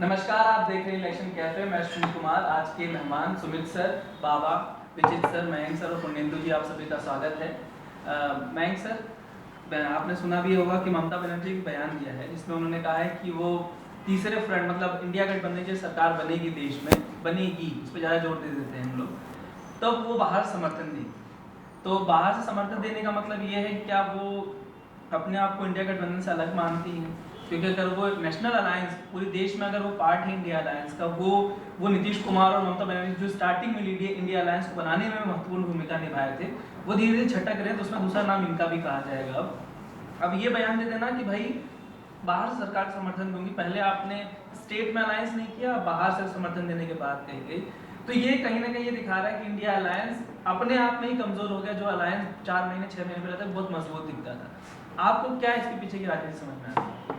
नमस्कार, आप देख रहे हैं इलेक्शन कैफे। मैं सुनील कुमार। आज के मेहमान सुमित सर, बाबा, विचित सर, मयंक सर और पुण्येंदु जी, आप सभी का स्वागत है। मयंक सर, आपने सुना भी होगा कि ममता बनर्जी ने बयान दिया है जिसमें उन्होंने कहा है कि वो तीसरे फ्रंट मतलब इंडिया गठबंधन की सरकार बनेगी, देश में बनेगी, उस पर ज़्यादा जोर दे देते हैं हम लोग, तब वो बाहर समर्थन देंगे। तो बाहर से समर्थन देने का मतलब ये है कि क्या वो अपने आप को इंडिया गठबंधन से अलग मानती हैं? क्योंकि अगर वो नेशनल अलायंस पूरे देश में अगर वो पार्ट है इंडिया अलायंस का, वो नीतीश कुमार और ममता बनर्जी जो स्टार्टिंग में लीड इंडिया अलायंस को बनाने में महत्वपूर्ण भूमिका निभाए थे, वो धीरे धीरे छटक रहे, तो उसमें दूसरा नाम इनका भी कहा जाएगा। अब ये बयान दे देना कि भाई बाहर से सरकार समर्थन दूंगी, पहले आपने स्टेट में अलायंस नहीं किया, बाहर से समर्थन देने के बाद कही गई, तो ये कहीं ना कहीं ये दिखा रहा है कि इंडिया अलायंस अपने आप में ही कमजोर हो गया। जो अलायंस 4 महीने 6 महीने पहले तक बहुत मजबूत दिखता था। आपको क्या इसके पीछे की राजनीति समझ में आता है?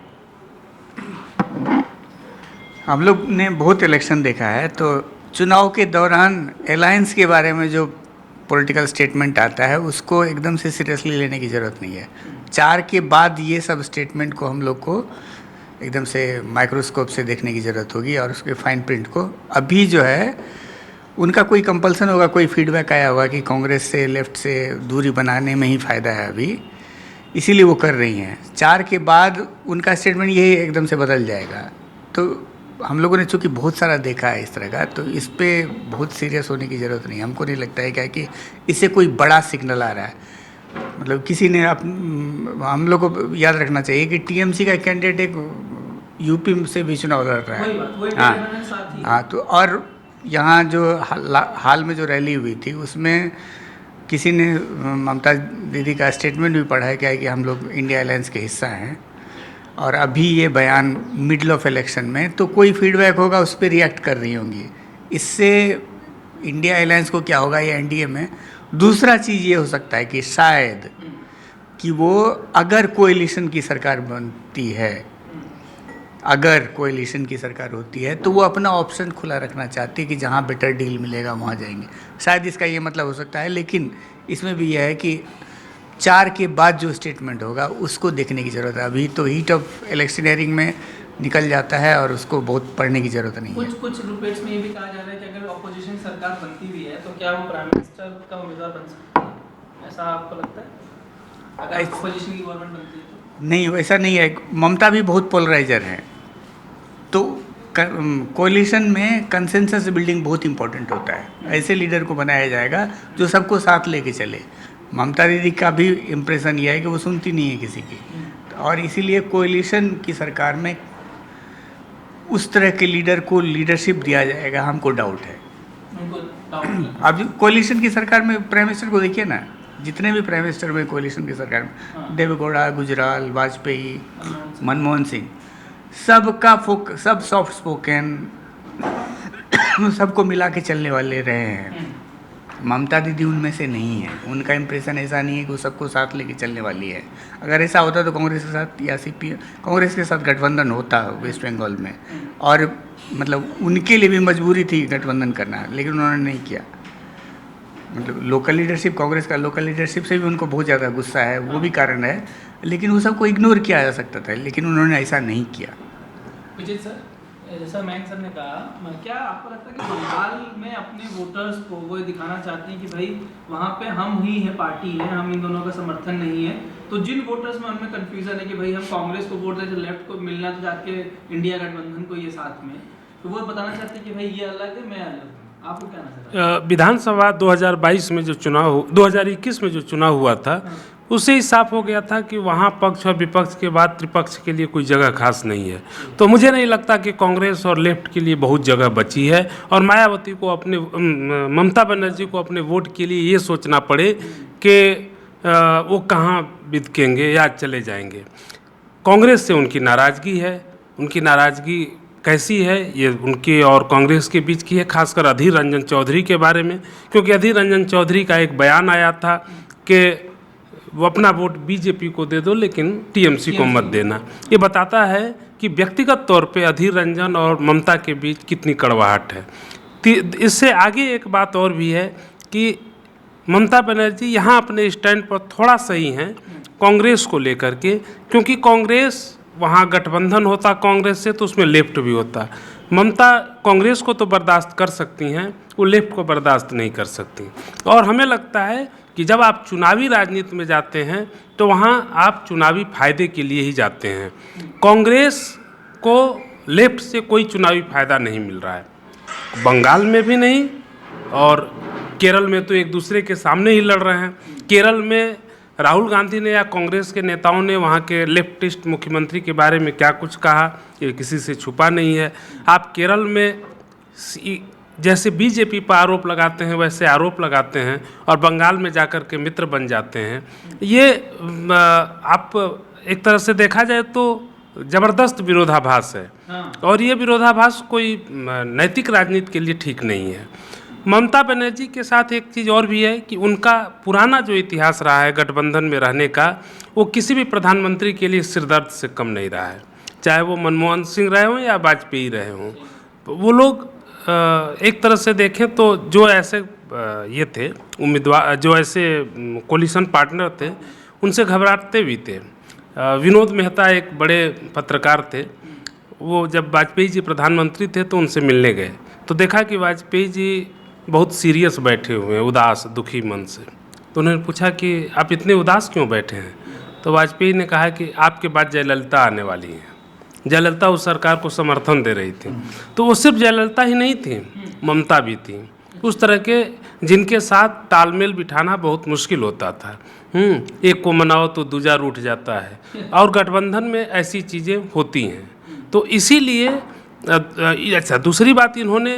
हम लोग ने बहुत इलेक्शन देखा है, तो चुनाव के दौरान अलायंस के बारे में जो पॉलिटिकल स्टेटमेंट आता है उसको एकदम से सीरियसली लेने की ज़रूरत नहीं है। 4 के बाद ये सब स्टेटमेंट को हम लोग को एकदम से माइक्रोस्कोप से देखने की ज़रूरत होगी और उसके फाइन प्रिंट को। अभी जो है उनका कोई कंपल्सन होगा, कोई फीडबैक आया होगा कि कांग्रेस से लेफ्ट से दूरी बनाने में ही फ़ायदा है अभी, इसीलिए वो कर रही हैं। 4 के बाद उनका स्टेटमेंट यही एकदम से बदल जाएगा। तो हम लोगों ने चूँकि बहुत सारा देखा है इस तरह का, तो इस पर बहुत सीरियस होने की ज़रूरत नहीं। हमको नहीं लगता है क्या कि इससे कोई बड़ा सिग्नल आ रहा है। मतलब किसी ने हम लोग को याद रखना चाहिए कि टीएमसी का कैंडिडेट एक यूपी से भी चुनाव लड़ रहा है। हाँ, तो और यहाँ जो हाल में जो रैली हुई थी उसमें किसी ने ममता दीदी का स्टेटमेंट भी पढ़ा है क्या है कि हम लोग इंडिया अलायंस के हिस्सा हैं, और अभी ये बयान मिडल ऑफ इलेक्शन में, तो कोई फीडबैक होगा उस पर रिएक्ट कर रही होंगी। इससे इंडिया अलायंस को क्या होगा या एनडीए में दूसरा चीज़ ये हो सकता है कि शायद कि वो अगर कोएलिशन की सरकार बनती है, अगर कोएलिशन की सरकार होती है, तो वो अपना ऑप्शन खुला रखना चाहती है कि जहाँ बेटर डील मिलेगा वहाँ जाएंगे। शायद इसका ये मतलब हो सकता है, लेकिन इसमें भी यह है कि 4 के बाद जो स्टेटमेंट होगा उसको देखने की ज़रूरत है। अभी तो हीट ऑफ इलेक्शनियरिंग में निकल जाता है और उसको बहुत पढ़ने की ज़रूरत नहीं है। कुछ रिपोर्ट्स में ये भी कहा जा रहा है कि अगर ऑपोजिशन सरकार बनती भी है तो क्या वो प्राइम मिनिस्टर का उम्मीदवार बन सकती है? ऐसा आपको लगता है अगर ऑपोजिशन की गवर्नमेंट बनती है तो? नहीं, वैसा नहीं है। ममता भी बहुत पोलराइजर है, तो कोलिशन में कंसेंसस बिल्डिंग बहुत इंपॉर्टेंट होता है। ऐसे लीडर को बनाया जाएगा जो सबको साथ लेके चले। ममता दीदी का भी इम्प्रेशन यह है कि वो सुनती नहीं है किसी की, और इसीलिए कोलिशन की सरकार में उस तरह के लीडर को लीडरशिप दिया जाएगा, हमको डाउट है। अब कोलिशन की सरकार में प्राइम मिनिस्टर को देखिए ना, जितने भी प्राइम मिनिस्टर में कोलिशन की सरकार में, देवेगौड़ा, गुजराल, वाजपेयी, मनमोहन सिंह, सबका सब सॉफ्ट स्पोकन, सबको मिला के चलने वाले रहे हैं। ममता दीदी उनमें से नहीं है। उनका इम्प्रेशन ऐसा नहीं है कि वो सबको साथ लेके चलने वाली है। अगर ऐसा होता तो कांग्रेस के साथ या कांग्रेस के साथ गठबंधन होता वेस्ट बंगाल में, और मतलब उनके लिए भी मजबूरी थी गठबंधन करना, लेकिन उन्होंने नहीं किया। मतलब लोकल लीडरशिप, कांग्रेस का लोकल लीडरशिप से भी उनको बहुत ज़्यादा गुस्सा है, वो भी कारण है, लेकिन वो सबको इग्नोर किया जा सकता था, लेकिन उन्होंने ऐसा नहीं किया। विजय सर, जैसा मयंक सर ने कहा, क्या आपको लगता है कि बंगाल में अपने वोटर्स को वो दिखाना चाहते हैं कि भाई वहाँ पे हम ही हैं, पार्टी है, हम इन दोनों का समर्थन नहीं है, तो जिन वोटर्स में उनमें कन्फ्यूजन है कि भाई हम कांग्रेस को वोट देते, लेफ्ट को मिलना तो जाके इंडिया गठबंधन को ये साथ में, तो वो बताना चाहते हैं कि भाई ये अलग है, मैं अलग हूँ? आपको क्या नजर आता है? विधानसभा 2022 में जो चुनाव 2021 में जो चुनाव हुआ था, उससे ही साफ हो गया था कि वहाँ पक्ष और विपक्ष के बाद त्रिपक्ष के लिए कोई जगह खास नहीं है। तो मुझे नहीं लगता कि कांग्रेस और लेफ्ट के लिए बहुत जगह बची है, और मायावती को अपने ममता बनर्जी को अपने वोट के लिए ये सोचना पड़े कि वो कहाँ बिदकेंगे या चले जाएंगे। कांग्रेस से उनकी नाराज़गी है। उनकी नाराज़गी कैसी है, ये उनके और कांग्रेस के बीच की है, खासकर अधीर रंजन चौधरी के बारे में, क्योंकि अधीर रंजन चौधरी का एक बयान आया था कि वो अपना वोट बीजेपी को दे दो लेकिन टीएमसी को मत देना। ये बताता है कि व्यक्तिगत तौर पे अधीर रंजन और ममता के बीच कितनी कड़वाहट है। इससे आगे एक बात और भी है कि ममता बनर्जी यहाँ अपने स्टैंड पर थोड़ा सही हैं कांग्रेस को लेकर के, क्योंकि कांग्रेस वहाँ गठबंधन होता कांग्रेस से तो उसमें लेफ्ट भी होता। ममता कांग्रेस को तो बर्दाश्त कर सकती हैं, वो लेफ्ट को बर्दाश्त नहीं कर सकती। और हमें लगता है कि जब आप चुनावी राजनीति में जाते हैं तो वहाँ आप चुनावी फायदे के लिए ही जाते हैं। कांग्रेस को लेफ्ट से कोई चुनावी फायदा नहीं मिल रहा है, बंगाल में भी नहीं, और केरल में तो एक दूसरे के सामने ही लड़ रहे हैं। केरल में राहुल गांधी ने या कांग्रेस के नेताओं ने वहाँ के लेफ्टिस्ट मुख्यमंत्री के बारे में क्या कुछ कहा, ये किसी से छुपा नहीं है। आप केरल में जैसे बीजेपी पर आरोप लगाते हैं वैसे आरोप लगाते हैं और बंगाल में जाकर के मित्र बन जाते हैं। ये आप एक तरह से देखा जाए तो ज़बरदस्त विरोधाभास है। हाँ। और ये विरोधाभास कोई नैतिक राजनीति के लिए ठीक नहीं है। ममता बनर्जी के साथ एक चीज़ और भी है कि उनका पुराना जो इतिहास रहा है गठबंधन में रहने का, वो किसी भी प्रधानमंत्री के लिए सिरदर्द से कम नहीं रहा है, चाहे वो मनमोहन सिंह रहे हों या वाजपेयी रहे हों। वो लोग एक तरह से देखें तो जो ऐसे ये थे उम्मीदवार, जो ऐसे कोलिशन पार्टनर थे, उनसे घबराते भी थे। विनोद मेहता एक बड़े पत्रकार थे, वो जब वाजपेयी जी प्रधानमंत्री थे तो उनसे मिलने गए तो देखा कि वाजपेयी जी बहुत सीरियस बैठे हुए हैं, उदास दुखी मन से। तो उन्होंने पूछा कि आप इतने उदास क्यों बैठे हैं? तो वाजपेयी ने कहा कि आपके बाद जयललिता आने वाली हैं। जयललिता उस सरकार को समर्थन दे रही थी। तो वो सिर्फ जयललिता ही नहीं थी, ममता भी थी। उस तरह के जिनके साथ तालमेल बिठाना बहुत मुश्किल होता था। एक को मनाओ तो दूजा रूठ जाता है, और गठबंधन में ऐसी चीज़ें होती हैं। तो इसीलिए अच्छा, दूसरी बात इन्होंने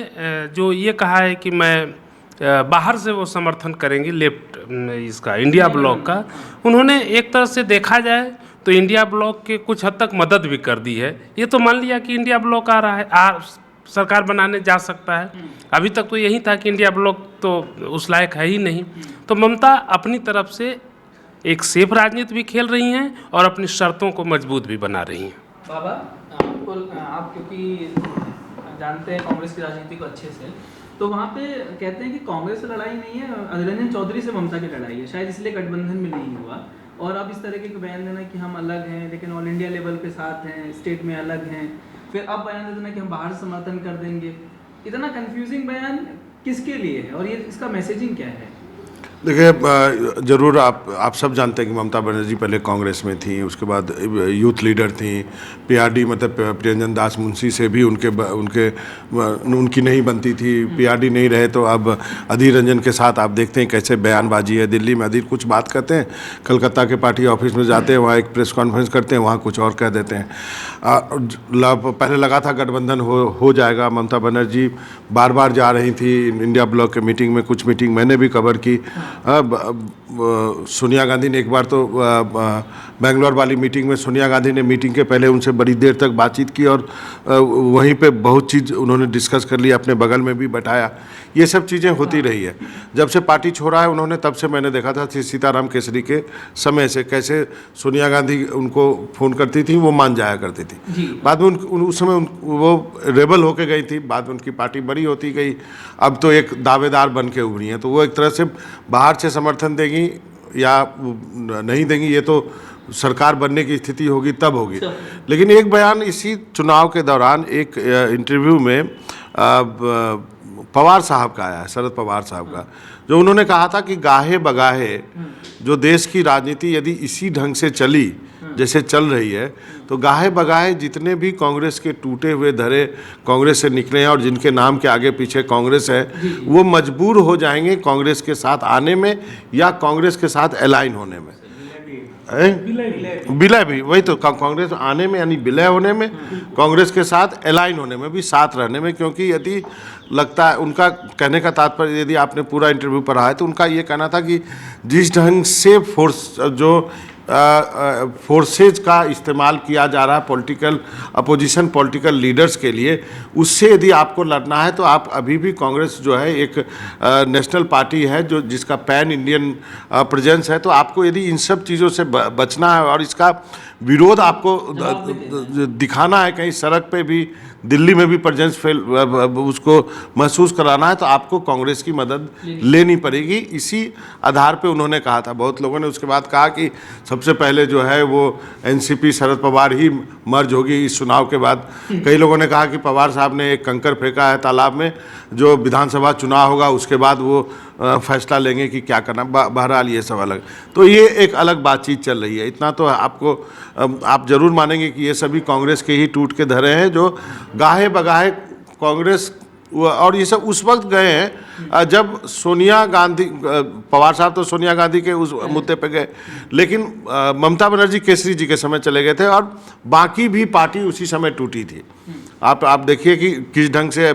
जो ये कहा है कि मैं बाहर से वो समर्थन करेंगे लेफ्ट इसका इंडिया ब्लॉक का, उन्होंने एक तरह से देखा जाए तो इंडिया ब्लॉक के कुछ हद तक मदद भी कर दी है। ये तो मान लिया कि इंडिया ब्लॉक आ रहा है, सरकार बनाने जा सकता है। अभी तक तो यही था कि इंडिया ब्लॉक तो उस लायक है ही नहीं। तो ममता अपनी तरफ से एक सेफ राजनीति भी खेल रही हैं और अपनी शर्तों को मजबूत भी बना रही हैं। बाबा, आप क्योंकि जानते हैं कांग्रेस की राजनीति को अच्छे से, तो वहाँ पे कहते हैं कि कांग्रेस से लड़ाई नहीं है, अधीर रंजन चौधरी से ममता की लड़ाई है, शायद इसलिए गठबंधन में नहीं हुआ। और अब इस तरह के बयान देना कि हम अलग हैं लेकिन ऑल इंडिया लेवल पे साथ हैं, स्टेट में अलग हैं, फिर अब बयान दे देना कि हम बाहर समर्थन कर देंगे। इतना कंफ्यूजिंग बयान किसके लिए है और ये इसका मैसेजिंग क्या है? देखिए, ज़रूर आप सब जानते हैं कि ममता बनर्जी पहले कांग्रेस में थी, उसके बाद यूथ लीडर थी। पीआरडी मतलब प्रियंजन दास मुंशी से भी उनकी नहीं बनती थी। पीआरडी नहीं रहे तो अब अधीर रंजन के साथ आप देखते हैं कैसे बयानबाजी है। दिल्ली में अधीर कुछ बात कहते हैं, कलकत्ता के पार्टी ऑफिस में जाते हैं, वहाँ एक प्रेस कॉन्फ्रेंस करते हैं, वहाँ कुछ और कह देते हैं। पहले लगा था गठबंधन हो जाएगा। ममता बनर्जी बार बार जा रही थी इंडिया ब्लॉक के मीटिंग में, कुछ मीटिंग मैंने भी कवर की। सोनिया गांधी ने एक बार तो बेंगलोर वाली मीटिंग में सोनिया गांधी ने मीटिंग के पहले उनसे बड़ी देर तक बातचीत की और वहीं पे बहुत चीज़ उन्होंने डिस्कस कर ली, अपने बगल में भी बैठाया। ये सब चीज़ें होती रही है। जब से पार्टी छोड़ा है उन्होंने, तब से मैंने देखा था सीताराम केसरी के समय से कैसे सोनिया गांधी उनको फ़ोन करती थी, वो मान जाया करती थी। बाद में उस समय वो रेबल होके गई थी, बाद में उनकी पार्टी बड़ी होती गई, अब तो एक दावेदार बन के उभरी हैं। तो वो एक तरह से बाहर से समर्थन देगी या नहीं देंगी, ये तो सरकार बनने की स्थिति होगी तब होगी। लेकिन एक बयान इसी चुनाव के दौरान एक इंटरव्यू में पवार साहब का आया है, शरद पवार साहब का, जो उन्होंने कहा था कि गाहे बगाहे जो देश की राजनीति यदि इसी ढंग से चली जैसे चल रही है, तो गाहे बगाहे जितने भी कांग्रेस के टूटे हुए धरे कांग्रेस से निकले हैं और जिनके नाम के आगे पीछे कांग्रेस है, वो मजबूर हो जाएंगे कांग्रेस के साथ आने में या कांग्रेस के साथ अलाइन होने में। विलय भी वही तो, कांग्रेस आने में यानी विलय होने में, कांग्रेस के साथ अलाइन होने में भी, साथ रहने में। क्योंकि यदि लगता है, उनका कहने का तात्पर्य, यदि आपने पूरा इंटरव्यू पढ़ा है तो उनका ये कहना था कि जिस ढंग से फोर्सेज का इस्तेमाल किया जा रहा है पॉलिटिकल अपोजिशन पॉलिटिकल लीडर्स के लिए, उससे यदि आपको लड़ना है तो आप अभी भी कांग्रेस जो है एक नेशनल पार्टी है जो जिसका पैन इंडियन प्रेजेंस है। तो आपको यदि इन सब चीज़ों से बचना है और इसका विरोध आपको दिखाना है कहीं सड़क पे भी, दिल्ली में भी प्रेजेंस फेल उसको महसूस कराना है तो आपको कांग्रेस की मदद लेनी पड़ेगी। इसी आधार पे उन्होंने कहा था। बहुत लोगों ने उसके बाद कहा कि सबसे पहले जो है वो एनसीपी शरद पवार ही मर्ज होगी इस चुनाव के बाद। कई लोगों ने कहा कि पवार साहब ने एक कंकर फेंका है तालाब में, जो विधानसभा चुनाव होगा उसके बाद वो फैसला लेंगे कि क्या करना। बहरहाल ये सब अलग, तो ये एक अलग बातचीत चल रही है। इतना तो आपको आप जरूर मानेंगे कि ये सभी कांग्रेस के ही टूट के धरे हैं, जो गाहे बगाहे कांग्रेस, और ये सब उस वक्त गए हैं जब सोनिया गांधी, पवार साहब तो सोनिया गांधी के उस मुद्दे पे गए, लेकिन ममता बनर्जी केसरी जी के समय चले गए थे और बाकी भी पार्टी उसी समय टूटी थी। आप देखिए कि किस ढंग से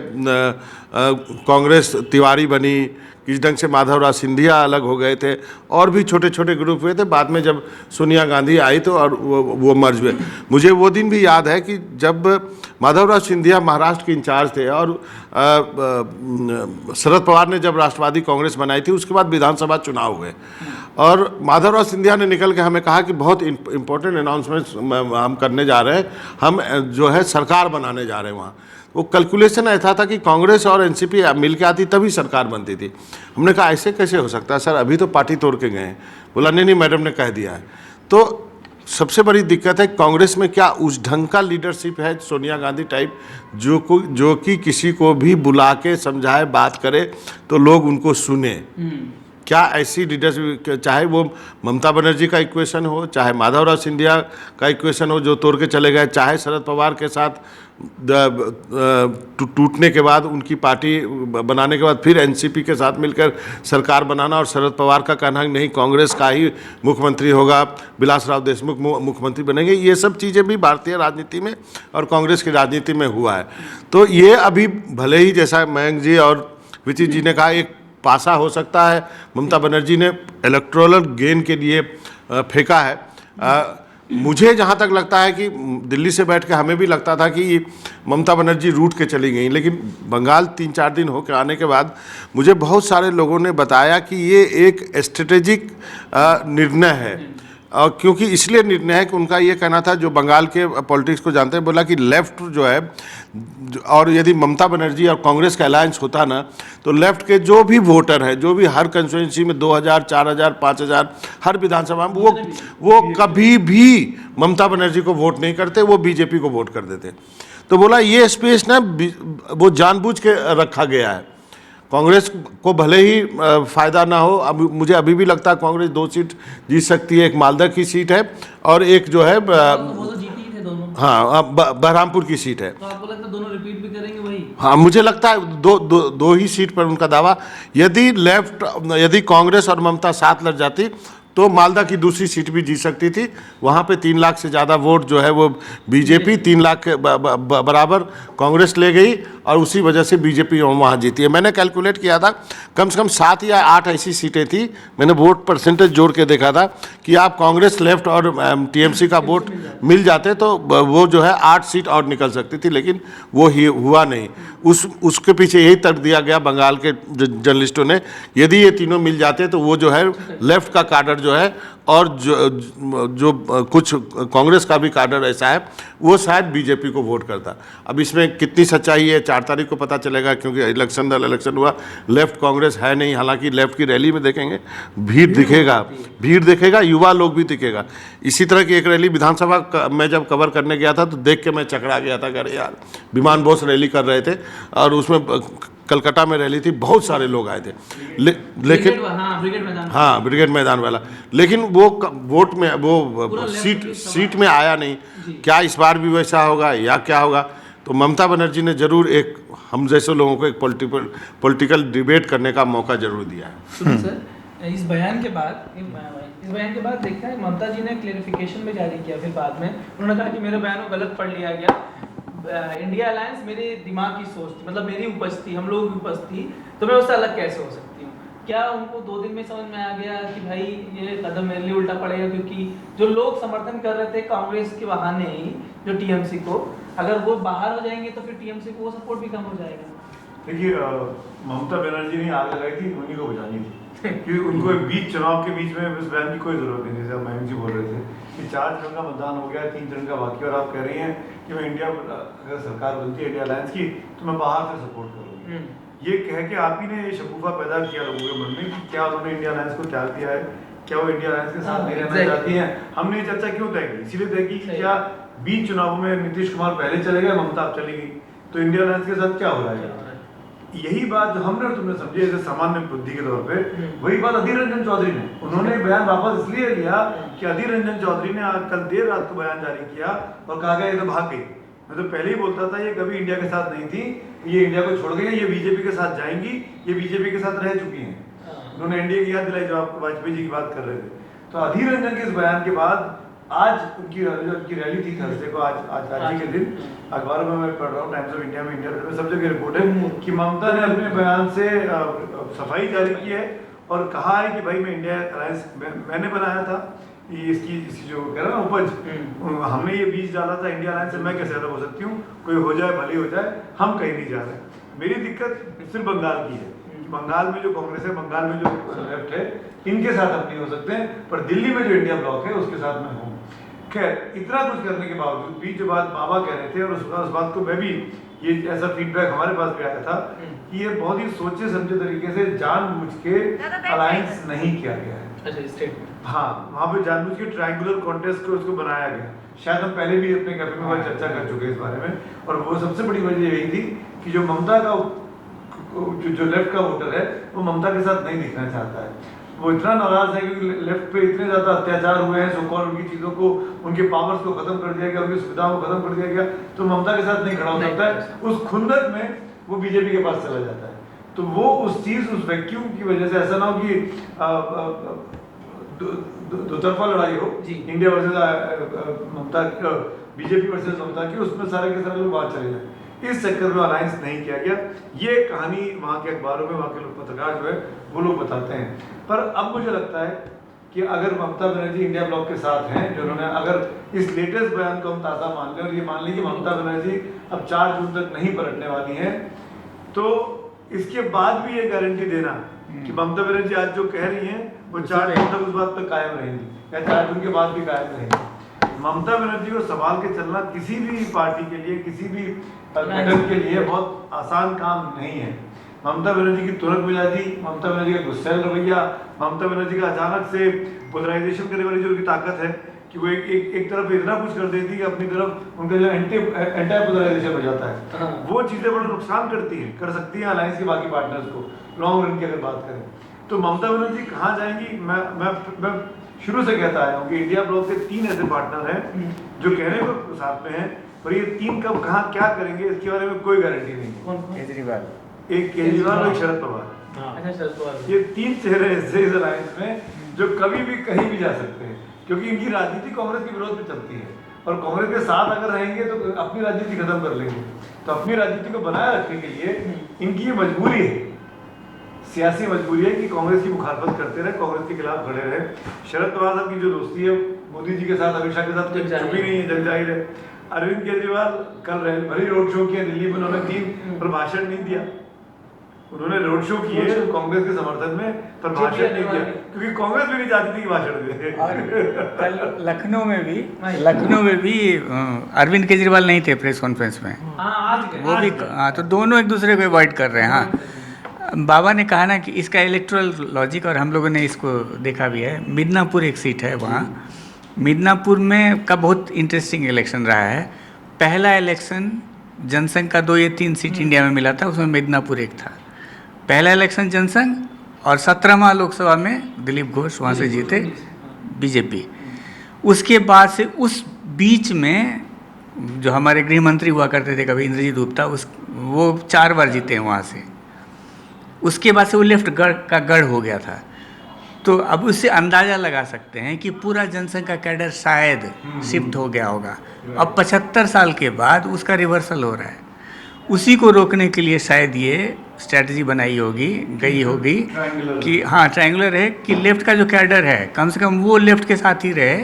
कांग्रेस तिवारी बनी, किस ढंग से माधवराव सिंधिया अलग हो गए थे, और भी छोटे छोटे ग्रुप हुए थे। बाद में जब सोनिया गांधी आई तो और वो मर्ज हुए। मुझे वो दिन भी याद है कि जब माधवराव सिंधिया महाराष्ट्र के इंचार्ज थे और शरद पवार ने जब राष्ट्रवादी कांग्रेस बनाई थी, उसके बाद विधानसभा चुनाव हुए और माधवराव सिंधिया ने निकल के हमें कहा कि बहुत इंपॉर्टेंट अनाउंसमेंट हम करने जा रहे हैं, हम जो है सरकार बनाने जा रहे हैं। वहाँ वो कैलकुलेशन ऐसा था कि कांग्रेस और एनसीपी मिल के आती तभी सरकार बनती थी। हमने कहा ऐसे कैसे हो सकता है सर, अभी तो पार्टी तोड़ के गए हैं। बोला नहीं मैडम ने कह दिया है। तो सबसे बड़ी दिक्कत है कांग्रेस में क्या उस ढंग का लीडरशिप है, सोनिया गांधी टाइप, जो कि किसी को भी बुला के समझाए, बात करे तो लोग उनको सुने। क्या ऐसी लीडरशिप, चाहे वो ममता बनर्जी का इक्वेशन हो, चाहे माधवराव सिंधिया का इक्वेशन हो जो तोड़ के चले गए, चाहे शरद पवार के साथ टूटने के बाद उनकी पार्टी बनाने के बाद फिर एनसीपी के साथ मिलकर सरकार बनाना और शरद पवार का कहना है नहीं कांग्रेस का ही मुख्यमंत्री होगा, विलासराव देशमुख मुख्यमंत्री बनेंगे, ये सब चीज़ें भी भारतीय राजनीति में और कांग्रेस की राजनीति में हुआ है। तो ये अभी भले ही जैसा मयंक जी और विचित जी ने कहा एक पासा हो सकता है, ममता बनर्जी ने इलेक्टोरल गेन के लिए फेंका है। मुझे जहाँ तक लगता है कि दिल्ली से बैठ के हमें भी लगता था कि ममता बनर्जी रूठ के चली गई, लेकिन बंगाल 3-4 दिन होकर आने के बाद मुझे बहुत सारे लोगों ने बताया कि ये एक स्ट्रेटेजिक निर्णय है। और क्योंकि इसलिए निर्णय है कि उनका ये कहना था, जो बंगाल के पॉलिटिक्स को जानते हैं, बोला कि लेफ्ट जो है, और यदि ममता बनर्जी और कांग्रेस का अलायंस होता ना तो लेफ्ट के जो भी वोटर है, जो भी हर कंस्टिट्यूंसी में 2000, 4000, 5000 हर विधानसभा में वो कभी भी ममता बनर्जी को वोट नहीं करते, वो बीजेपी को वोट कर देते। तो बोला ये स्पेस ना वो जानबूझ के रखा गया है। कांग्रेस को भले ही फ़ायदा ना हो, अब मुझे अभी भी लगता है कांग्रेस 2 सीट जीत सकती है। एक मालदा की सीट है और एक जो है वो तो जीती ही थे दोनों। हाँ बहरामपुर की सीट है। तो आपको लगता है दोनों रिपीट भी करेंगे वही? हाँ मुझे लगता है दो ही सीट पर उनका दावा। यदि कांग्रेस और ममता साथ लड़ जाती तो मालदा की दूसरी सीट भी जीत सकती थी। वहाँ पे 3 लाख से ज़्यादा वोट जो है वो बीजेपी, 3 लाख के बराबर कांग्रेस ले गई और उसी वजह से बीजेपी वहाँ जीती है। मैंने कैलकुलेट किया था कम से कम 7 या 8 ऐसी सीटें थी, मैंने वोट परसेंटेज जोड़ के देखा था कि आप कांग्रेस, लेफ्ट और टीएमसी का वोट मिल जाते तो वो जो है 8 सीट और निकल सकती थी, लेकिन वो ही हुआ नहीं। उसके पीछे यही तर्क दिया गया बंगाल के जर्नलिस्टों ने, यदि ये तीनों मिल जाते तो वो जो है लेफ्ट का काडर जो है और जो कुछ कांग्रेस का भी काडर ऐसा है वो शायद बीजेपी को वोट करता। अब इसमें कितनी सच्चाई है 4 तारीख को पता चलेगा, क्योंकि इलेक्शन हुआ, लेफ्ट कांग्रेस है नहीं। हालांकि लेफ्ट की रैली में देखेंगे भीड़ दिखेगा, युवा लोग भी दिखेगा। इसी तरह की एक रैली विधानसभा में जब कवर करने गया था तो देख के मैं चकरा गया था, अरे यार विमान बोस रैली कर रहे थे और उसमें कलकत्ता में रैली थी, बहुत सारे लोग आए थे, लेकिन ब्रिगेड मैदान वाला, लेकिन वो वोट में वो सीट में आया नहीं। क्या इस बार भी वैसा होगा या क्या होगा? तो ममता बनर्जी ने जरूर एक हम जैसे लोगों को एक पॉलिटिकल डिबेट करने का मौका जरूर दिया है। सर इस बयान के बाद देखा है ममता जी ने क्लेरिफिकेशन भी जारी किया। फिर बाद में उन्होंने कहा कि मेरे बयान को गलत पढ़ लिया गया, इंडिया अलायंस मेरे दिमाग की सोच थी, मतलब मेरी उपज थी, हम लोगों की उपज थी, तो मैं उससे अलग कैसे हो सकती हूँ? क्या उनको 2 दिन में समझ में आ गया कि भाई ये कदम मेरे लिए उल्टा पड़ेगा? क्योंकि जो लोग समर्थन कर रहे थे कांग्रेस के बहाने ही, जो टीएमसी को, अगर वो बाहर हो जाएंगे तो फिर टीएमसी को वो सपोर्ट भी कम हो जाएगा। देखिए ममता बनर्जी ने आग लगाई थी, उन्हीं को बचानी थी क्योंकि उनको चुनाव के बीच में इस बयान की कोई जरूरत नहीं थी। जैसे मयंक जी बोल रहे थे कि 4 चरण का मतदान हो गया, 3 चरण का बाकी, और आप कह रही हैं कि मैं इंडिया, अगर सरकार बनती है इंडिया अलायंस की, तो मैं बाहर से सपोर्ट करूँगी। ये कह के आप ही ने ये शगुफा पैदा किया लोगों के मन में कि क्या उन्होंने इंडिया अलायंस को त्याग दिया है, क्या वो इंडिया अलायंस के साथ नहीं रहना चाहती हैं। हमने ये चर्चा क्यों तय की? इसीलिए तय की कि क्या बीच चुनावों में नीतीश कुमार पहले चले गए, ममता अब चली गई, तो इंडिया अलायंस के साथ क्या हो रहा है? यही बात जो हमने और तुमने समझी ऐसे सामान्य बुद्धि के तौर पे, वही बात अधीर रंजन चौधरी ने, उन्होंने बयान वापस इसलिए लिया कि अधीर रंजन चौधरी ने आज कल देर रात को बयान जारी किया और कहा गया ये तो भाग गई। मैं तो पहले ही बोलता था ये कभी इंडिया के साथ नहीं थी, ये इंडिया को छोड़ गई है, ये बीजेपी के साथ जाएंगी, ये बीजेपी के साथ रह चुकी हैं। उन्होंने एनडीए की याद दिलाई जो आप वाजपेयी जी की बात कर रहे थे। तो अधीर रंजन के इस बयान के बाद आज उनकी रैली थी थर्सडे को, आज ही के दिन अखबारों में मैं पढ़ रहा हूँ, टाइम्स ऑफ इंडिया में, इंडिया में सब जगह रिपोर्ट है कि ममता ने अपने बयान से सफाई जारी की है और कहा है कि भाई मैं इंडिया अलायंस मैंने बनाया था, इसकी जो कह रहा ना उपज, हमने ये बीज डाला था इंडिया अलायंस से, मैं कैसे अलग हो सकती हूँ, कोई हो जाए भली हो जाए, हम कहीं नहीं जा रहे। मेरी दिक्कत सिर्फ बंगाल की है, बंगाल में जो कांग्रेस है, बंगाल में जो लेफ्ट है, इनके साथ हम नहीं हो सकते हैं, पर दिल्ली में जो इंडिया ब्लॉक है उसके साथ मैं हूँ। खैर इतना कुछ करने के बावजूद भी जो बात बाबा कह रहे थे, और उस बात को मैं भी, ये ऐसा फीडबैक हमारे पास भी आया था कि ये बहुत ही सोचे समझे तरीके से जानबूझ के अलायंस नहीं किया गया है। हाँ, वहाँ पे जानबूझ के ट्रायंगुलर कॉन्टेस्ट को उसको बनाया गया। शायद हम पहले भी अपने कैफे में चर्चा कर चुके हैं इस बारे में, और वो सबसे बड़ी वजह यही थी कि जो ममता का जो लेफ्ट का वोटर है वो ममता के साथ नहीं दिखना चाहता है। वो इतना नाराज है क्योंकि लेफ्ट पे इतने ज्यादा अत्याचार हुए हैं, सोकॉल उनकी चीजों को, उनके पावर्स को खत्म कर दिया गया, उनकी सुविधाओं को खत्म कर दिया गया, तो ममता के साथ नहीं खड़ा हो सकता है। उस खुंदक में वो बीजेपी के पास चला जाता है। तो वो उस चीज, उस वैक्यूम की वजह से ऐसा ना हो कि दो तरफा लड़ाई हो, इंडिया वर्सेस ममता, बीजेपी वर्सेस ममता की, उसमें सारे के सारे लोग बाहर चले जाए। इस चक्कर में अलायंस नहीं किया गया। ये कहानी वहाँ के अखबारों में, वहाँ के लोग पत्रकार जो है वो लोग बताते हैं। पर अब मुझे लगता है कि अगर ममता बनर्जी इंडिया ब्लॉक के साथ हैं, जो उन्होंने, अगर इस लेटेस्ट बयान को हम ताज़ा मान लें और ये मान लें कि ममता बनर्जी अब 4 जून तक नहीं पलटने वाली हैं, तो इसके बाद भी ये गारंटी देना कि ममता बनर्जी आज जो कह रही हैं वो 4 जून तक उस बात पर कायम रहेंगी या 4 जून के बाद भी कायम रहेंगी। ममता बनर्जी को संभाल के चलना किसी भी पार्टी के लिए, किसी भी गठन के लिए बहुत आसान काम नहीं है। ममता बनर्जी की तुरंत मिजाजी, ममता बनर्जी का गुस्सैल रवैया, ममता बनर्जी का अचानक से पोलराइजेशन करने वाली जो उनकी ताकत है कि वो एक तरफ इतना कुछ कर देती कि अपनी तरफ उनका जो एंटी पोलराइजेशन हो जाता है, वो चीज़ें बड़ा नुकसान करती हैं, कर सकती हैं अलायंस के बाकी पार्टनर्स को लॉन्ग रन की अगर बात करें। तो ममता बनर्जी कहाँ जाएंगी? मैं शुरू से कहता आया हूँ कि इंडिया ब्लॉक के 3 ऐसे पार्टनर हैं जो कहने को साथ में हैं, पर ये 3 कब कहाँ क्या करेंगे इसके बारे में कोई गारंटी नहीं। केजरीवाल, एक केजरीवाल और एक शरद पवार, ये 3 चेहरे ऐसे इस अलायंस में जो कभी भी कहीं भी जा सकते हैं, क्योंकि इनकी राजनीति कांग्रेस के विरोध में चलती है, और कांग्रेस के साथ अगर रहेंगे तो अपनी राजनीति खत्म कर लेंगे। तो अपनी राजनीति को बनाए रखने के लिए इनकी ये मजबूरी है, सियासी मजबूरी है कि कांग्रेस की मुखालफत करते रहे, कांग्रेस के खिलाफ खड़े रहे। शरद पवार साहब की जो दोस्ती है मोदी जी के साथ, अमित शाह के साथ छुपी नहीं है, जग जाहिर है। अरविंद केजरीवाल कल भले रोड शो किया दिल्ली में, उन्होंने 3 पर भाषण नहीं दिया। उन्होंने रोड शो किए कांग्रेस के समर्थन में, पर भाषण नहीं दिया, क्योंकि कांग्रेस भी नहीं चाहती थी कि भाषण दे। कल लखनऊ में भी अरविंद केजरीवाल नहीं थे प्रेस कॉन्फ्रेंस में, वो भी, हाँ, तो दोनों एक दूसरे को अवॉइड कर रहे हैं। हाँ, बाबा ने कहा ना कि इसका इलेक्टोरल लॉजिक, और हम लोगों ने इसको देखा भी है। मिदनापुर एक सीट है वहाँ, मिदनापुर में का बहुत इंटरेस्टिंग इलेक्शन रहा है। पहला इलेक्शन जनसंघ का 2 या 3 सीट इंडिया में मिला था, उसमें मिदनापुर एक था। पहला इलेक्शन जनसंघ, और 17वां लोकसभा में दिलीप घोष वहाँ से जीते, बीजेपी। उसके बाद से उस बीच में जो हमारे गृह मंत्री हुआ करते थे कभी, इंद्रजीत गुप्ता, वो 4 बार जीते हैं वहाँ से। उसके बाद से वो लेफ्ट का गढ़ हो गया था। तो अब उससे अंदाज़ा लगा सकते हैं कि पूरा जनसंघ का कैडर शायद शिफ्ट हो गया होगा। अब 75 साल के बाद उसका रिवर्सल हो रहा है। उसी को रोकने के लिए शायद ये स्ट्रैटेजी बनाई होगी, गई होगी कि हाँ, ट्रायंगुलर है कि लेफ्ट का जो कैडर है कम से कम वो लेफ्ट के साथ ही रहे,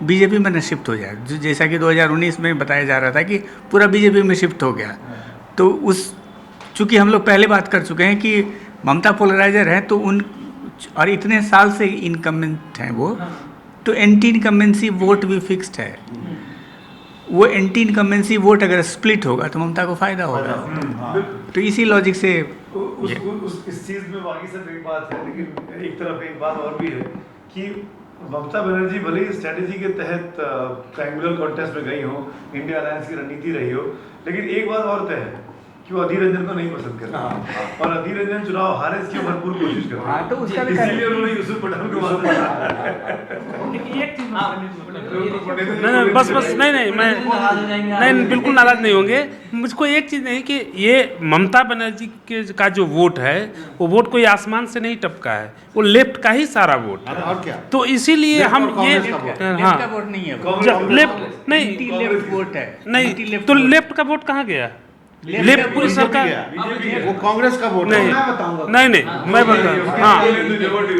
बीजेपी में न शिफ्ट हो जाए। जैसा कि 2019 में बताया जा रहा था कि पूरा बीजेपी में शिफ्ट हो गया। तो चूँकि हम लोग पहले बात कर चुके हैं कि ममता पोलराइजर है, तो और इतने साल से इनकम्बेंट हैं वो, तो एंटी इनकम्बेंसी वोट भी फिक्स्ड है। वो एंटी इनकम्बेंसी वोट अगर स्प्लिट होगा तो ममता को फायदा होगा। तो इसी लॉजिक से इस चीज में बाकी सब एक बात है, लेकिन एक तरफ एक बात और भी है कि ममता बनर्जी भले ही स्ट्रेटेजी के तहत ट्रायंगुलर कॉन्टेस्ट में गई हो, इंडिया अलायंस की रणनीति रही हो, लेकिन एक बात और तय है कि वो अधीर रंजन को नहीं पसंद करते और अधीर रंजन चुनाव हारे इसकी भरपूर कोशिश कर रहे हैं। तो उसका भी इसीलिए उन्होंने यूसुफ पठान को नहीं बस नहीं मैं बिल्कुल नाराज नहीं होंगे। मुझको एक चीज़ नहीं कि ये ममता बनर्जी के का जो वोट है वो वोट कोई आसमान से नहीं टपका है, वो लेफ्ट का ही सारा वोट है। और क्या? तो इसीलिए हम ये हाँ का वोट नहीं है, लेफ्ट नहीं लेफ्ट वोट है नहीं तो लेफ्ट का वोट कहाँ गया? लेफ्ट पूरी सरकार वो कांग्रेस का वोट नहीं नहीं मैं बताऊँ। हाँ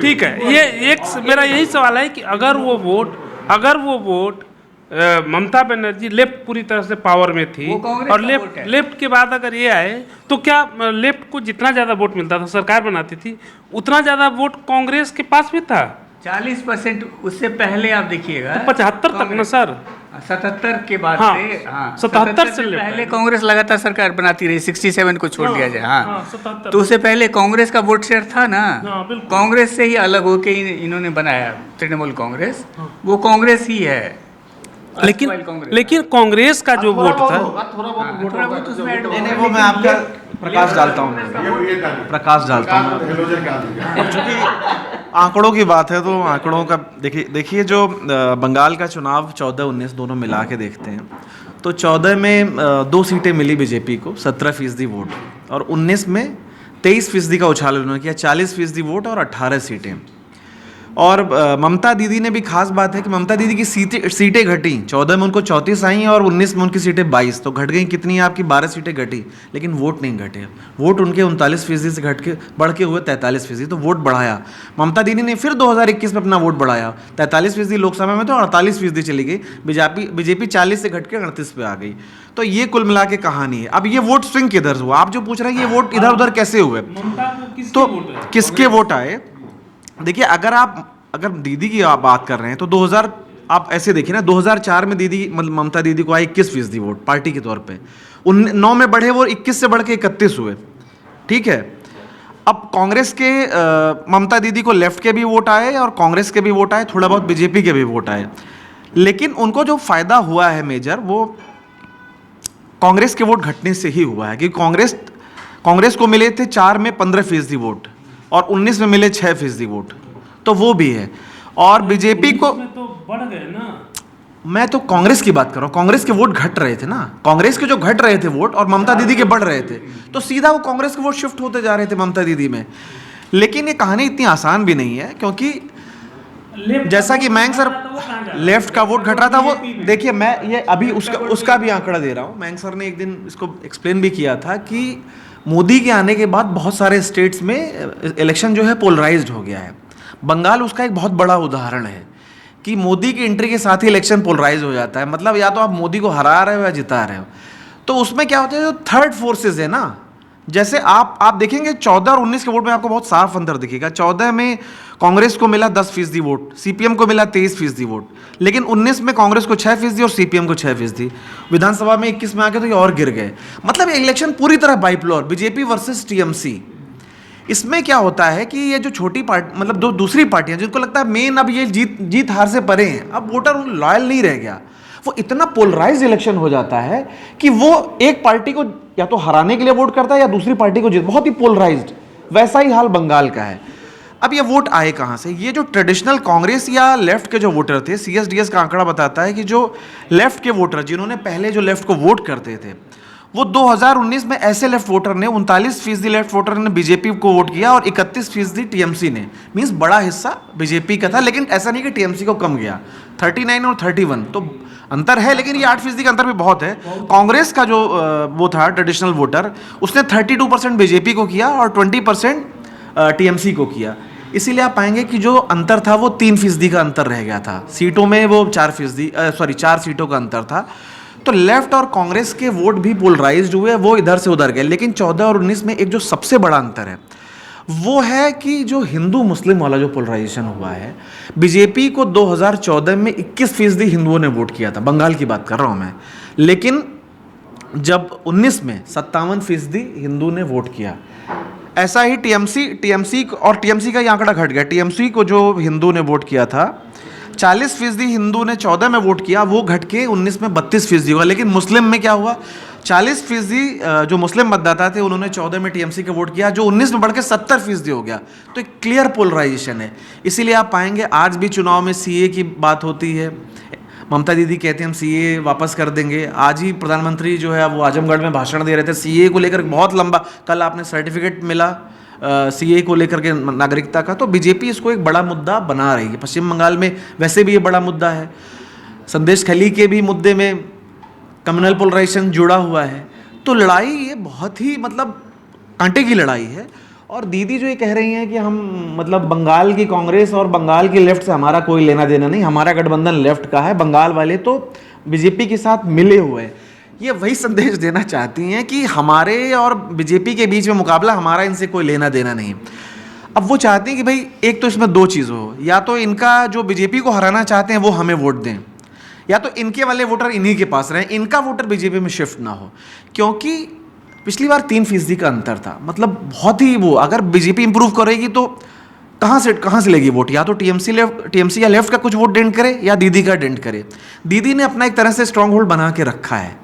ठीक है, ये एक मेरा यही सवाल है कि अगर वो वोट ममता बनर्जी लेफ्ट पूरी तरह से पावर में थी और लेफ्ट के बाद अगर ये आए तो क्या लेफ्ट को जितना ज़्यादा वोट मिलता था, सरकार बनाती थी, उतना ज़्यादा वोट कांग्रेस के पास भी था? 40%। उससे पहले आप देखिएगा तो 75 तक ना सर, 77 के बाद हाँ, से, हाँ 77 से पहले कांग्रेस लगातार सरकार बनाती रही, 67 को छोड़ दिया जाए। हाँ 77। तो उससे पहले कांग्रेस का वोट शेयर था ना, हाँ, बिल्कुल। कांग्रेस से ही अलग होके इन्होंने बनाया तृणमूल कांग्रेस, वो कांग्रेस ही है। लेकिन कांग्रेस का जो वोट था थोड़ा बहुत उसमें ऐड नहीं वो मैं आपका प्रकाश डालता हूँ, प्रकाश डालता हूँ। चूँकि आंकड़ों की बात है तो आंकड़ों का देखिए जो बंगाल का चुनाव 14-19 दोनों मिला के देखते हैं तो 14 में 2 सीटें मिली बीजेपी को, 17% वोट, और 19 में 23% का उछाल उन्होंने किया, 40% वोट और 18 सीटें। और ममता दीदी ने भी खास बात है कि ममता दीदी की सीटें घटी, 14 में उनको 34 आई और 19 में उनकी सीटें 22, तो घट गई कितनी है आपकी? 12 सीटें घटी, लेकिन वोट नहीं घटे। वोट उनके 39% से घट के बढ़ के हुए 43%, तो वोट बढ़ाया। ममता दीदी ने फिर 2021 में अपना वोट बढ़ाया, 43% लोकसभा में तो 48% चली गई, बीजेपी 40 से घट के 38 पे आ गई। तो ये कुल मिला के कहानी है। अब ये वोट स्विंग किधर हुआ? आप जो पूछ रहे हैं ये वोट इधर उधर कैसे हुए, तो किसके वोट आए? देखिए अगर दीदी की आप बात कर रहे हैं तो 2000 आप ऐसे देखिए ना, 2004 में दीदी मतलब ममता दीदी को आए 21% वोट पार्टी के तौर पे, 9 में बढ़े वो 21 से बढ़ के 31 हुए, ठीक है। अब कांग्रेस के ममता दीदी को लेफ्ट के भी वोट आए और कांग्रेस के भी वोट आए, थोड़ा बहुत बीजेपी के भी वोट आए, लेकिन उनको जो फायदा हुआ है मेजर वो कांग्रेस के वोट घटने से ही हुआ है, क्योंकि कांग्रेस को मिले थे 4 में 15% वोट और 19 में मिले 6% वोट, तो वो भी है। और बीजेपी को तो बढ़ गए ना, मैं तो कांग्रेस की बात कर रहा हूँ, कांग्रेस के वोट घट रहे थे ना, कांग्रेस के जो घट रहे थे वोट और ममता दीदी के बढ़ रहे थे, तो सीधा वो कांग्रेस के वोट शिफ्ट होते जा रहे थे ममता दीदी में। लेकिन ये कहानी इतनी आसान भी नहीं है, क्योंकि जैसा कि मैंग सर लेफ्ट का वोट घट रहा था, वो देखिए मैं ये अभी उसका भी आंकड़ा दे रहा हूँ। मैंग सर ने एक दिन इसको एक्सप्लेन भी किया था कि मोदी के आने के बाद बहुत सारे स्टेट्स में इलेक्शन जो है पोलराइज्ड हो गया है। बंगाल उसका एक बहुत बड़ा उदाहरण है कि मोदी की एंट्री के साथ ही इलेक्शन पोलराइज हो जाता है, मतलब या तो आप मोदी को हरा रहे हो या जिता रहे हो। तो उसमें क्या होता है, जो थर्ड फोर्सेस है ना, जैसे आप देखेंगे 14 और 19 के वोट में आपको बहुत साफ अंतर दिखेगा। 14 में कांग्रेस को मिला 10% वोट, सीपीएम को मिला 23% वोट, लेकिन 19 में कांग्रेस को 6% और सीपीएम को 6%। विधानसभा में 21 में आके तो ये और गिर गए। मतलब इलेक्शन पूरी तरह बाइपोलर, बीजेपी वर्सेस टीएमसी। इसमें क्या होता है कि ये जो छोटी पार्टी मतलब दूसरी पार्टियां जिनको लगता है मेन अब ये जीत हार से परे हैं, अब वोटर लॉयल नहीं रह गया, वो इतना पोलराइज इलेक्शन हो जाता है कि वो एक पार्टी को या तो हराने के लिए वोट करता है या दूसरी पार्टी को जीत, बहुत ही पोलराइज्ड। वैसा ही हाल बंगाल का है। अब ये वोट आए कहाँ से? ये जो ट्रेडिशनल कांग्रेस या लेफ्ट के जो वोटर थे, सीएसडीएस का आंकड़ा बताता है कि जो लेफ्ट के वोटर जिन्होंने पहले जो लेफ्ट को वोट करते थे, वो 2019 में ऐसे लेफ्ट वोटर ने 39% लेफ्ट वोटर ने बीजेपी को वोट किया और 31% टीएमसी ने। मींस बड़ा हिस्सा बीजेपी का था, लेकिन ऐसा नहीं कि टीएमसी को कम गया। 39 और 31 तो अंतर है, लेकिन ये 8% का अंतर भी बहुत है। कांग्रेस का जो वो था ट्रेडिशनल वोटर, उसने 32% बीजेपी को किया और 20% टीएमसी को किया। इसीलिए आप पाएंगे कि जो अंतर था वो 3% का अंतर रह गया था। सीटों में वो 4 सीटों का अंतर था। तो लेफ्ट और कांग्रेस के वोट भी पोलराइज्ड हुए, वो इधर से उधर गए। लेकिन 14 और 19 में एक जो सबसे बड़ा अंतर है वो है कि जो हिंदू मुस्लिम वाला जो पोलराइजेशन हुआ है, बीजेपी को 2014 में 21% हिंदुओं ने वोट किया था, बंगाल की बात कर रहा हूँ मैं, लेकिन जब 19 में 57% हिंदू ने वोट किया। ऐसा ही टीएमसी का ये आंकड़ा घट गया। टीएमसी को जो हिंदू ने वोट किया था 40% हिंदू ने 14 में वोट किया, वो घट के 19 में 32% हुआ। लेकिन मुस्लिम में क्या हुआ, 40% जो मुस्लिम मतदाता थे उन्होंने 14 में टीएमसी का वोट किया, जो 19 में बढ़ के 70% हो गया। तो एक क्लियर पोलराइजेशन है। इसीलिए आप पाएंगे आज भी चुनाव में सीए की बात होती है, ममता दीदी कहते हैं हम सीए वापस कर देंगे। आज ही प्रधानमंत्री जो है वो आजमगढ़ में भाषण दे रहे थे, सीए को लेकर बहुत लंबा, कल आपने सर्टिफिकेट मिला सीए को लेकर के नागरिकता का। तो बीजेपी इसको एक बड़ा मुद्दा बना रही है। पश्चिम बंगाल में वैसे भी ये बड़ा मुद्दा है, संदेश खली के भी मुद्दे में कम्युनल पोलराइजेशन जुड़ा हुआ है। तो लड़ाई ये बहुत ही मतलब कांटे की लड़ाई है। और दीदी जो ये कह रही हैं कि हम मतलब बंगाल की कांग्रेस और बंगाल की लेफ्ट से हमारा कोई लेना देना नहीं, हमारा गठबंधन लेफ्ट का है, बंगाल वाले तो बीजेपी के साथ मिले हुए हैं, ये वही संदेश देना चाहती हैं कि हमारे और बीजेपी के बीच में मुकाबला, हमारा इनसे कोई लेना देना नहीं। अब वो चाहती हैं कि भाई एक तो इसमें दो चीज़ हो, या तो इनका जो बीजेपी को हराना चाहते हैं वो हमें वोट दें, या तो इनके वाले वोटर इन्हीं के पास रहें, इनका वोटर बीजेपी में शिफ्ट ना हो। क्योंकि पिछली बार 3% का अंतर था, मतलब बहुत ही वो, अगर बीजेपी इंप्रूव करेगी तो कहाँ से लेगी वोट, या तो टीएमसी या लेफ्ट का कुछ वोट डेंट करे या दीदी का डेंट करे। दीदी ने अपना एक तरह से स्ट्रांग होल्ड बना के रखा है,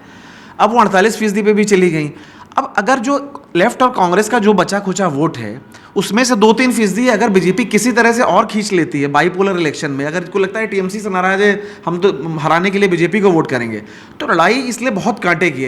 अब वो 48% पे भी चली गई। अब अगर जो लेफ्ट और कांग्रेस का जो बचा खुचा वोट है उसमें से 2-3% अगर बीजेपी किसी तरह से और खींच लेती है बाइपोलर इलेक्शन में, अगर इसको लगता है टीएमसी से नाराज है हम तो हराने के लिए बीजेपी को वोट करेंगे, तो लड़ाई इसलिए बहुत कांटे की है।